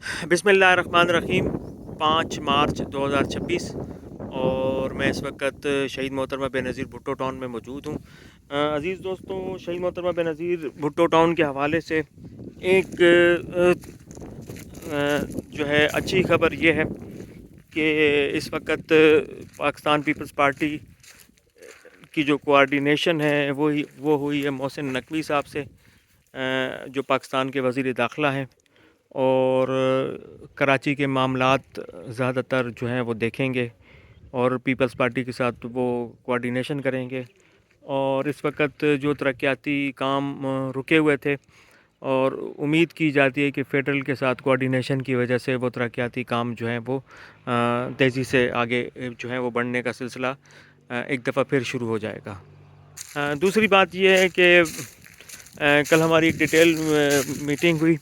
बिस्मिल्लाहिर्रहमानिर्रहीम 5 मार्च 2026 और मैं इस वक्त शहीद मोहतरमा बेनज़ीर भुट्टो टाउन में मौजूद हूँ। अज़ीज़ दोस्तों, शहीद मोहतरमा बेनज़ीर भुट्टो टाउन के हवाले से एक जो है अच्छी खबर ये है कि इस वक्त पाकिस्तान पीपल्स पार्टी की जो कोऑर्डिनेशन है वो हुई है मोहसिन नकवी साहब से, जो पाकिस्तान के वज़ीर दाखिला हैं, और कराची के मामलात ज़्यादातर जो हैं वो देखेंगे और पीपल्स पार्टी के साथ वो कोऑर्डिनेशन करेंगे। और इस वक्त जो तरक्याती काम रुके हुए थे और उम्मीद की जाती है कि फ़ेडरल के साथ कोऑर्डिनेशन की वजह से वो तरक्याती काम जो हैं वो तेज़ी से आगे जो है वो बढ़ने का सिलसिला एक दफ़ा फिर शुरू हो जाएगा। दूसरी बात ये है कि कल हमारी एक डिटेल मीटिंग हुई,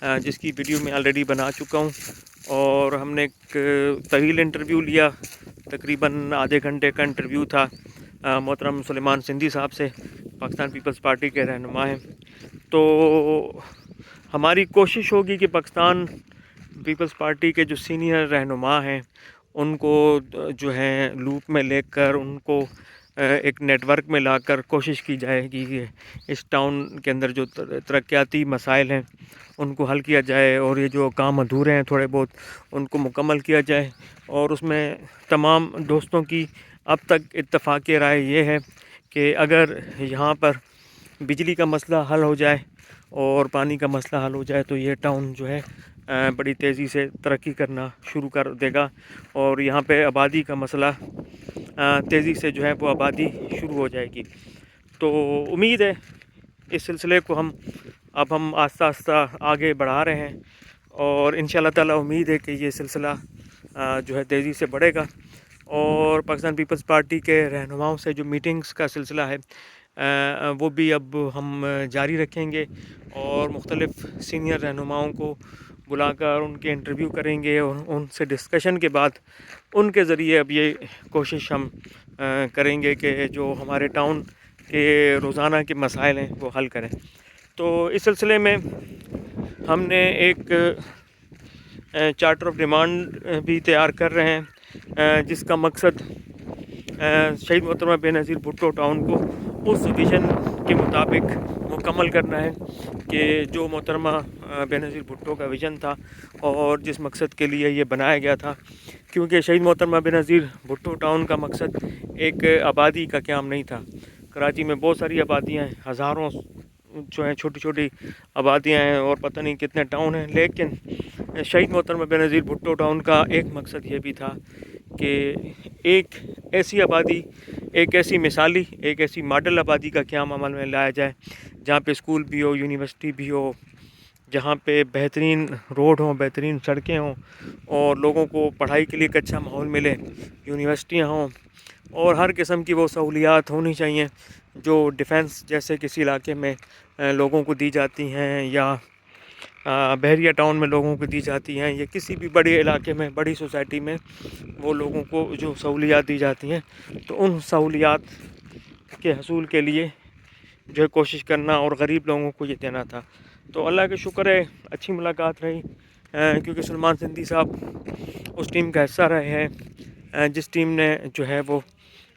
जिसकी वीडियो मैं ऑलरेडी बना चुका हूँ, और हमने एक तवील इंटरव्यू लिया, तकरीबन आधे घंटे का इंटरव्यू था मोहतरम सुलेमान सिंधी साहब से, पाकिस्तान पीपल्स पार्टी के रहनुमा हैं। तो हमारी कोशिश होगी कि पाकिस्तान पीपल्स पार्टी के जो सीनियर रहनुमा हैं उनको जो है लूप में लेकर, उनको एक नेटवर्क में लाकर कोशिश की जाएगी कि इस टाउन के अंदर जो तरक्याती मसाइल हैं उनको हल किया जाए, और ये जो काम अधूरे हैं थोड़े बहुत उनको मुकम्मल किया जाए। और उसमें तमाम दोस्तों की अब तक इत्तफाक़ राय ये है कि अगर यहाँ पर बिजली का मसला हल हो जाए और पानी का मसला हल हो जाए तो ये टाउन जो है बड़ी तेज़ी से तरक्की करना शुरू कर देगा, और यहाँ पे आबादी का मसला तेज़ी से जो है वो आबादी शुरू हो जाएगी। तो उम्मीद है इस सिलसिले को हम आस्ता आस्ता आगे बढ़ा रहे हैं, और इंशाअल्लाह ताला उम्मीद है कि ये सिलसिला जो है तेज़ी से बढ़ेगा। और पाकिस्तान पीपल्स पार्टी के रहनुमाओं से जो मीटिंग्स का सिलसिला है वो भी अब हम जारी रखेंगे, और मुख्तलिफ़ सीनियर रहनुमाओं को बुलाकर उनके इंटरव्यू करेंगे, और उनसे डिस्कशन के बाद उनके ज़रिए अब ये कोशिश हम करेंगे कि जो हमारे टाउन के रोज़ाना के मसाइल हैं वो हल करें। तो इस सिलसिले में हमने एक चार्टर ऑफ डिमांड भी तैयार कर रहे हैं, जिसका मकसद शहीद मोहतरमा बेनज़ीर भुट्टो टाउन को उस विज़न के मुताबिक मुकम्मल करना है कि जो मोहतरमा बेनज़ीर भुट्टो का विज़न था और जिस मकसद के लिए ये बनाया गया था। क्योंकि शहीद मोहतरमा बेनज़ीर भुट्टो टाउन का मकसद एक आबादी का क़याम नहीं था। कराची में बहुत सारी आबादियाँ हैं, हज़ारों जो हैं छोटी छोटी आबादियाँ हैं, और पता नहीं कितने टाउन हैं, लेकिन शहीद मोहतरमा बेनज़ीर भुट्टो टाउन का एक मकसद ये भी था कि एक ऐसी आबादी, एक ऐसी मिसाली, एक ऐसी मॉडल आबादी का क़याम अमल में लाया जाए जहाँ पे स्कूल भी हो, यूनिवर्सिटी भी हो, जहाँ पे बेहतरीन रोड हों, बेहतरीन सड़कें हों, और लोगों को पढ़ाई के लिए एक अच्छा माहौल मिले, यूनिवर्सिटियाँ हों, और हर किस्म की वो सहूलियात होनी चाहिए जो डिफेंस जैसे किसी इलाके में लोगों को दी जाती हैं, या बहरिया टाउन में लोगों को दी जाती हैं, या किसी भी बड़े इलाके में, बड़ी सोसाइटी में वो लोगों को जो सहूलियात दी जाती हैं, तो उन सहूलियात के हसूल के लिए जो है कोशिश करना और गरीब लोगों को ये देना था। तो अल्लाह का शुक्र है अच्छी मुलाकात रही, क्योंकि सुलेमान सिंधी साहब उस टीम का हिस्सा रहे हैं जिस टीम ने जो है वो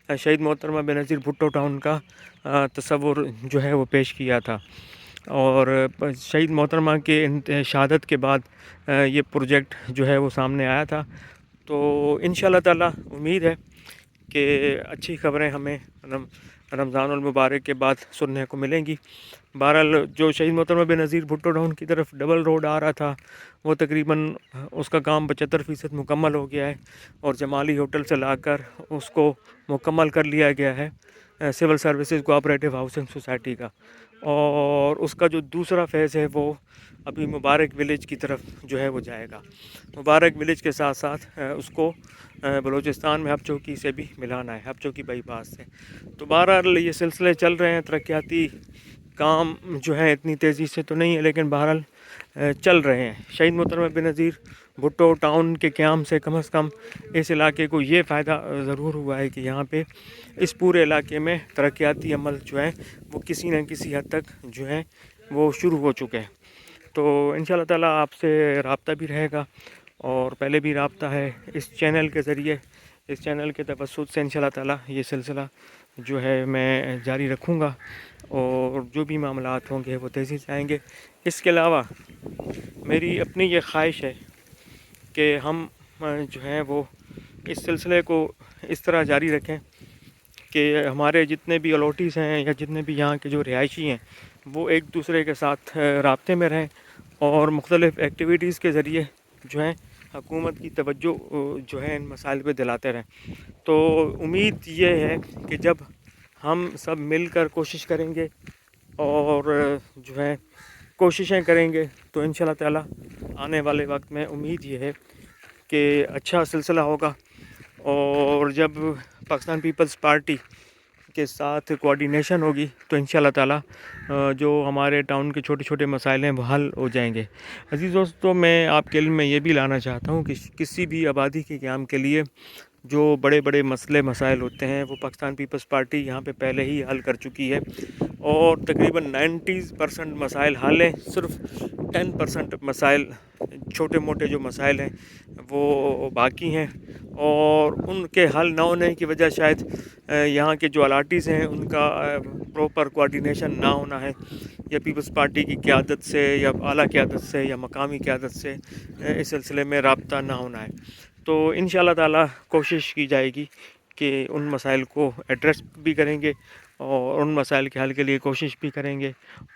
शहीद मोहतरमा बेनज़ीर भुट्टो टाउन का तसव्वुर जो है वो पेश किया था। और शहीद मोहतरमा के शहादत के बाद ये प्रोजेक्ट जो है वो सामने आया था। तो इंशाअल्लाह ताला उम्मीद है कि अच्छी खबरें हमें रमज़ानुल मुबारक के बाद सुनने को मिलेंगी। बहरहाल जो शहीद मोहतरमा बेनज़ीर भुट्टो टाउन की तरफ डबल रोड आ रहा था वो तकरीबन उसका काम 75% मुकम्मल हो गया है, और जमाली होटल से लाकर उसको मुकम्मल कर लिया गया है civil services cooperative housing society का। और उसका जो दूसरा फ़ेज़ है वो अभी मुबारक विलेज की तरफ जो है वो जाएगा। मुबारक विलेज के साथ साथ उसको बलूचिस्तान में हब चौकी से भी मिलाना है, हब चौकी बाईपास से। तो बहरहाल ये सिलसिले चल रहे हैं, तरक्याती काम जो है इतनी तेज़ी से तो नहीं है, लेकिन बहरहाल चल रहे हैं। शहीद मोहतरमा बेनज़ीर भुट्टो टाउन के क़याम से कम इस इलाके को ये फ़ायदा ज़रूर हुआ है कि यहाँ पे इस पूरे इलाके में तरक्याती अमल जो है वो किसी न किसी हद तक जो है वो शुरू हो चुके हैं। تو انشاءاللہ تعالیٰ آپ سے رابطہ بھی رہے گا، اور پہلے بھی رابطہ ہے اس چینل کے ذریعے، اس چینل کے توسط سے انشاءاللہ تعالیٰ یہ سلسلہ جو ہے میں جاری رکھوں گا، اور جو بھی معاملات ہوں گے وہ تیزی سے آئیں گے۔ اس کے علاوہ میری اپنی یہ خواہش ہے کہ ہم جو ہیں وہ اس سلسلے کو اس طرح جاری رکھیں کہ ہمارے جتنے بھی الاٹیز ہیں یا جتنے بھی یہاں کے جو رہائشی ہیں وہ ایک دوسرے کے ساتھ رابطے میں رہیں، اور مختلف ایکٹیویٹیز کے ذریعے جو ہیں حکومت کی توجہ جو ہے ان مسائل پہ دلاتے رہیں۔ تو امید یہ ہے کہ جب ہم سب مل کر کوشش کریں گے اور جو ہے کوششیں کریں گے تو انشاءاللہ تعالیٰ آنے والے وقت میں امید یہ ہے کہ اچھا سلسلہ ہوگا، اور جب پاکستان پیپلز پارٹی کے ساتھ کوآرڈینیشن ہوگی تو انشاءاللہ تعالیٰ جو ہمارے ٹاؤن کے چھوٹے چھوٹے مسائل ہیں وہ حل ہو جائیں گے۔ عزیز دوستو، میں آپ کے علم میں یہ بھی لانا چاہتا ہوں کہ کسی بھی آبادی کے قیام کے لیے جو بڑے بڑے مسائل ہوتے ہیں وہ پاکستان پیپلز پارٹی یہاں پہ پہلے ہی حل کر چکی ہے، اور تقریباً 90% مسائل حل ہیں، صرف 10% مسائل چھوٹے موٹے جو مسائل ہیں وہ باقی ہیں، اور ان کے حل نہ ہونے کی وجہ شاید یہاں کے جو الاٹیز ہیں ان کا پروپر کوآرڈینیشن نہ ہونا ہے، یا پیپلز پارٹی کی قیادت سے یا اعلیٰ قیادت سے یا مقامی قیادت سے اس سلسلے میں رابطہ نہ ہونا ہے۔ تو انشاءاللہ تعالیٰ کوشش کی جائے گی کہ ان مسائل کو ایڈریس بھی کریں گے، اور ان مسائل کے حل کے لیے کوشش بھی کریں گے،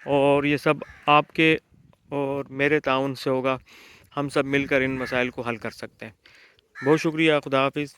اور یہ سب آپ کے اور میرے تعاون سے ہوگا۔ ہم سب مل کر ان مسائل کو حل کر سکتے ہیں۔ بہت شکریہ، خدا حافظ۔